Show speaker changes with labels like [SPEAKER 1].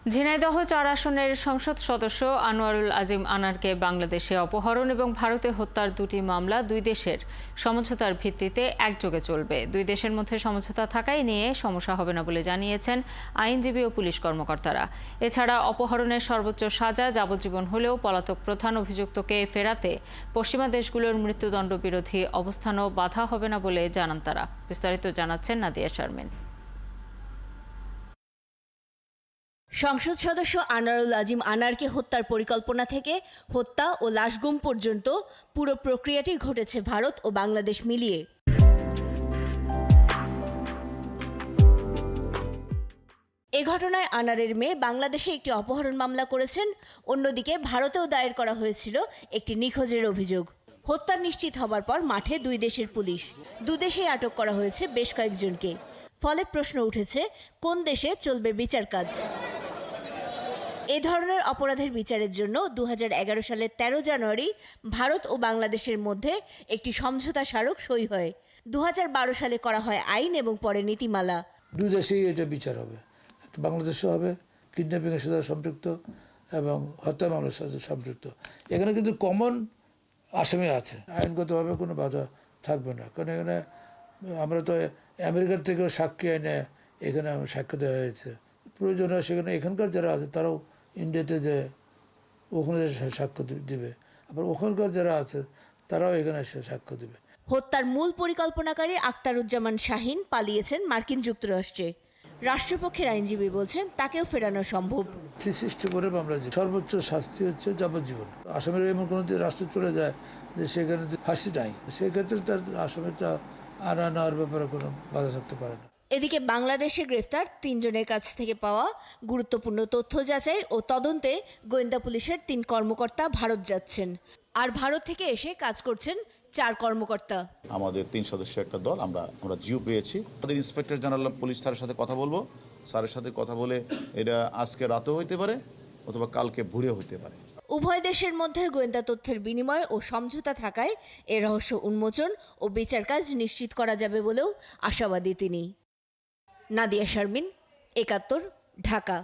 [SPEAKER 1] ঝিনাইদহ ৪ আসনের সংসদ সদস্য আনোয়ারুল আজিম আনারকে বাংলাদেশে অপহরণ এবং ভারতে হত্যার দুটি মামলা দুই দেশের সমঝোতার ভিত্তিতে একযোগে চলবে। দুই দেশের মধ্যে সমঝোতা থাকায় নিয়ে সমস্যা হবে না বলে জানিয়েছেন আইনজীবী ও পুলিশ কর্মকর্তারা। এছাড়া অপহরণের সর্বোচ্চ সাজা যাবজ্জীবন হলেও পলাতক প্রধান অভিযুক্তকে ফেরাতে পশ্চিমা দেশগুলোর মৃত্যুদণ্ড বিরোধী অবস্থানও বাধা হবে না বলে জানান তারা। বিস্তারিত জানাচ্ছেন নাদিয়া শারমিন।
[SPEAKER 2] সংসদ সদস্য আনোয়ারুল আজিম আনারকে হত্যার পরিকল্পনা থেকে হত্যা ও লাশ গুম পর্যন্ত পুরো প্রক্রিয়াটি ঘটেছে ভারত ও বাংলাদেশ মিলিয়ে। এ ঘটনায় আনারের মেয়ে বাংলাদেশে একটি অপহরণ মামলা করেছেন, অন্যদিকে ভারতেও দায়ের করা হয়েছিল একটি নিখোঁজের অভিযোগ। হত্যা নিশ্চিত হবার পর মাঠে দুই দেশের পুলিশ, দুদেশেই আটক করা হয়েছে বেশ কয়েকজনকে। ফলে প্রশ্ন উঠেছে, কোন দেশে চলবে বিচার কাজ? এ ধরনের অপরাধের বিচারের জন্য 2011 সালের 13 জানুয়ারি ভারত ও বাংলাদেশের মধ্যে একটি সমঝোতা স্মারক সই হয়। 2012 সালে করা হয় আইন এবং পরে নীতিমালা।
[SPEAKER 3] দুই দেশেই এটা বিচার হবে, বাংলাদেশও হবে কিডন্যাপিং এর সাথে সম্পৃক্ত এবং হত্যা মামলার সাথে সম্পৃক্ত। এখানে কিন্তু কমন আসামি আছে, আইনগতভাবে কোনো বাধা থাকবে না। কারণ এখানে আমরা তো আমেরিকার থেকেও সাক্ষী আইনে এখানে সাক্ষ্য দেওয়া হয়েছে। প্রয়োজন হয় সেখানে এখানকার যারা আছে তারাও ইন্ডিয়াতে যে ওখানে সাক্ষ্য দিবে, আবার ওখানকার যারা আছে তারাও এখানে এসে সাক্ষ্য দিবে।
[SPEAKER 2] হত্যার মূল পরিকল্পনাকারী আক্তারুজ্জামান শাহিন পালিয়েছেন মার্কিন যুক্তরাষ্ট্রে। রাষ্ট্রপক্ষের আইনজীবী বলছেন তাকেও ফেরানো সম্ভব।
[SPEAKER 3] 364 মামলা সর্বোচ্চ শাস্তি হচ্ছে যাবজ্জীবন। আসামির এমন কোনো রাষ্ট্রে চলে যায় যে সেখানে ফাঁসি নাই, সেক্ষেত্রে তার আসামিটা আনা নেওয়ার ব্যাপারে কোনো বাধা থাকতে পারে না।
[SPEAKER 2] এদিকে বাংলাদেশে গ্রেফতার 3 জনের কাছ থেকে পাওয়া গুরুত্বপূর্ণ তথ্য যাচাই ও তদন্তে গোয়েন্দা পুলিশের 3 কর্মকর্তা ভারত যাচ্ছেন, আর ভারত থেকে এসে কাজ করছেন 4 কর্মকর্তা।
[SPEAKER 4] আমাদের 3 সদস্য একটা দল, আমরা জিও পেয়েছি। আমাদের ইন্সপেক্টর জেনারেল পুলিশ স্যারের সাথে কথা বলবো, স্যারের সাথে কথা বলে এটা আজকে রাতেও হইতে পারে অথবা কালকে ভোরে হইতে পারে।
[SPEAKER 2] উভয় দেশের মধ্যে গোয়েন্দা তথ্যের বিনিময় ও সমঝোতা থাকায় এ রহস্য উন্মোচন ও বিচার কাজ নিশ্চিত করা যাবে বলেও আশাবাদী তিনি। নাদিয়া শারমিন, 71, ঢাকা।